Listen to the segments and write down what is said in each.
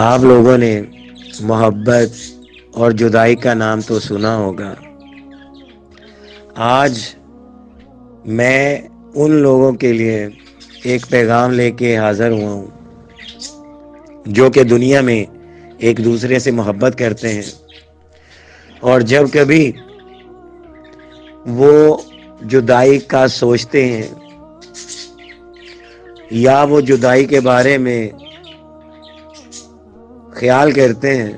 آپ لوگوں نے محبت اور جدائی کا نام تو سنا ہوگا۔ آج میں ان لوگوں کے لیے ایک پیغام لے کے حاضر ہوا ہوں جو کہ دنیا میں ایک دوسرے سے محبت کرتے ہیں، اور جب کبھی وہ جدائی کا سوچتے ہیں یا وہ جدائی کے بارے میں خیال کرتے ہیں،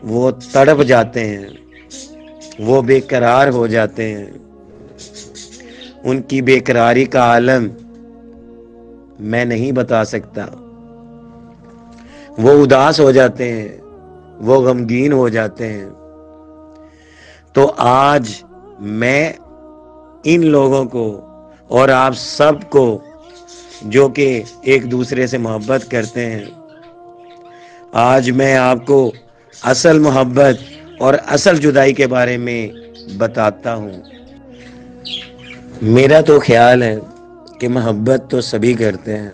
وہ تڑپ جاتے ہیں، وہ بے قرار ہو جاتے ہیں۔ ان کی بے قراری کا عالم میں نہیں بتا سکتا۔ وہ اداس ہو جاتے ہیں، وہ غمگین ہو جاتے ہیں۔ تو آج میں ان لوگوں کو اور آپ سب کو جو کہ ایک دوسرے سے محبت کرتے ہیں، آج میں آپ کو اصل محبت اور اصل جدائی کے بارے میں بتاتا ہوں۔ میرا تو خیال ہے کہ محبت تو سبھی کرتے ہیں،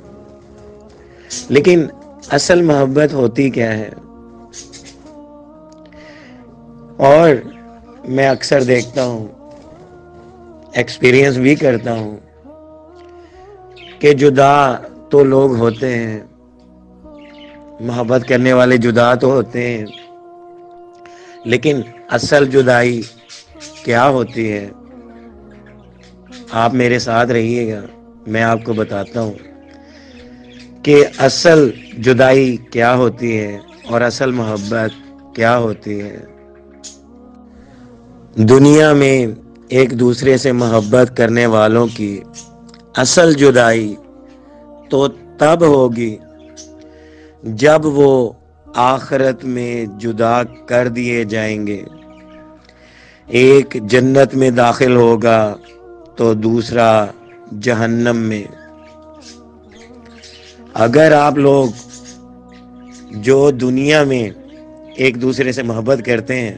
لیکن اصل محبت ہوتی کیا ہے؟ اور میں اکثر دیکھتا ہوں، ایکسپیرینس بھی کرتا ہوں کہ جدا تو لوگ ہوتے ہیں، محبت کرنے والے جدا تو ہوتے ہیں، لیکن اصل جدائی کیا ہوتی ہے؟ آپ میرے ساتھ رہیے گا، میں آپ کو بتاتا ہوں کہ اصل جدائی کیا ہوتی ہے اور اصل محبت کیا ہوتی ہے۔ دنیا میں ایک دوسرے سے محبت کرنے والوں کی اصل جدائی تو تب ہوگی جب وہ آخرت میں جدا کر دیے جائیں گے۔ ایک جنت میں داخل ہوگا تو دوسرا جہنم میں۔ اگر آپ لوگ جو دنیا میں ایک دوسرے سے محبت کرتے ہیں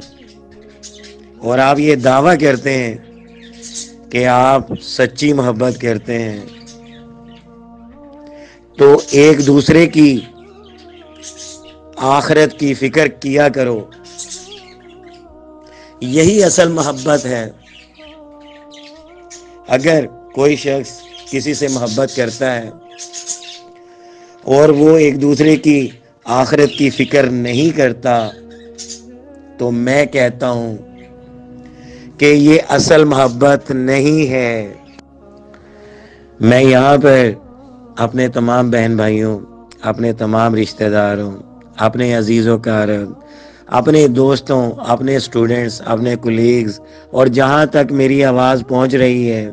اور آپ یہ دعویٰ کرتے ہیں کہ آپ سچی محبت کرتے ہیں، تو ایک دوسرے کی آخرت کی فکر کیا کرو۔ یہی اصل محبت ہے۔ اگر کوئی شخص کسی سے محبت کرتا ہے اور وہ ایک دوسرے کی آخرت کی فکر نہیں کرتا، تو میں کہتا ہوں کہ یہ اصل محبت نہیں ہے۔ میں یہاں پر اپنے تمام بہن بھائیوں، اپنے تمام رشتہ داروں، اپنے عزیز و اقارب، اپنے دوستوں، اپنے اسٹوڈنٹس، اپنے کولیگز، اور جہاں تک میری آواز پہنچ رہی ہے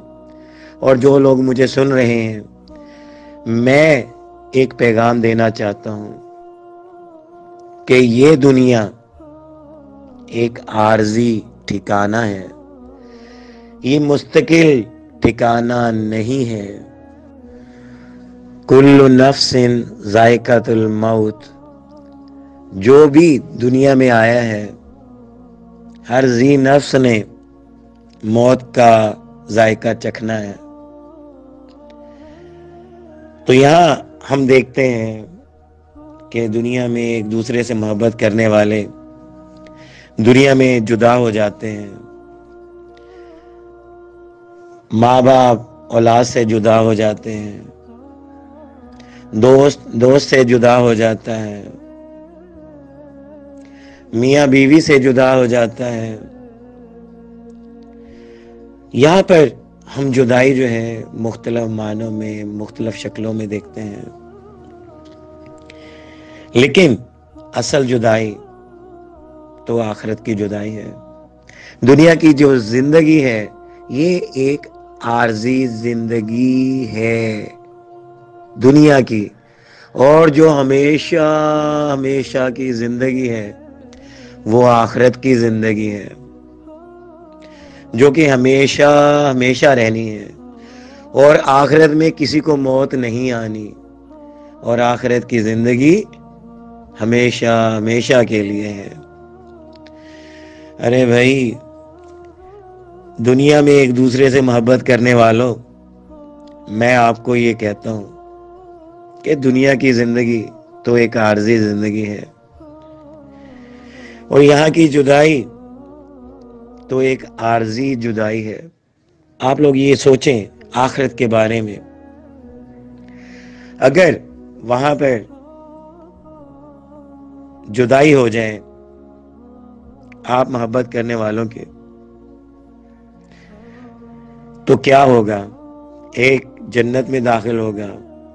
اور جو لوگ مجھے سن رہے ہیں، میں ایک پیغام دینا چاہتا ہوں کہ یہ دنیا ایک عارضی ٹھکانہ ہے، یہ مستقل ٹھکانہ نہیں ہے۔ کل نفس ذائقۃ الموت، جو بھی دنیا میں آیا ہے، ہر ذی نفس نے موت کا ذائقہ چکھنا ہے۔ تو یہاں ہم دیکھتے ہیں کہ دنیا میں ایک دوسرے سے محبت کرنے والے دنیا میں جدا ہو جاتے ہیں۔ ماں باپ اولاد سے جدا ہو جاتے ہیں، دوست سے جدا ہو جاتا ہے، میاں بیوی سے جدا ہو جاتا ہے۔ یہاں پر ہم جدائی جو ہے مختلف معنوں میں، مختلف شکلوں میں دیکھتے ہیں، لیکن اصل جدائی تو آخرت کی جدائی ہے۔ دنیا کی جو زندگی ہے یہ ایک عارضی زندگی ہے دنیا کی، اور جو ہمیشہ ہمیشہ کی زندگی ہے وہ آخرت کی زندگی ہے، جو کہ ہمیشہ ہمیشہ رہنی ہے، اور آخرت میں کسی کو موت نہیں آنی، اور آخرت کی زندگی ہمیشہ ہمیشہ کے لیے ہے۔ ارے بھائی، دنیا میں ایک دوسرے سے محبت کرنے والوں، میں آپ کو یہ کہتا ہوں کہ دنیا کی زندگی تو ایک عارضی زندگی ہے، اور یہاں کی جدائی تو ایک عارضی جدائی ہے۔ آپ لوگ یہ سوچیں آخرت کے بارے میں، اگر وہاں پر جدائی ہو جائے آپ محبت کرنے والوں کے، تو کیا ہوگا؟ ایک جنت میں داخل ہوگا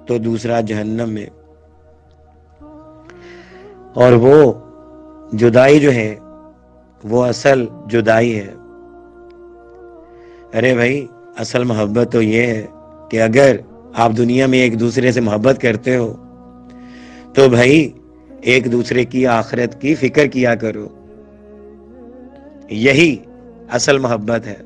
تو دوسرا جہنم میں، اور وہ جدائی جو ہے وہ اصل جدائی ہے۔ ارے بھائی، اصل محبت تو یہ ہے کہ اگر آپ دنیا میں ایک دوسرے سے محبت کرتے ہو تو بھائی ایک دوسرے کی آخرت کی فکر کیا کرو، یہی اصل محبت ہے۔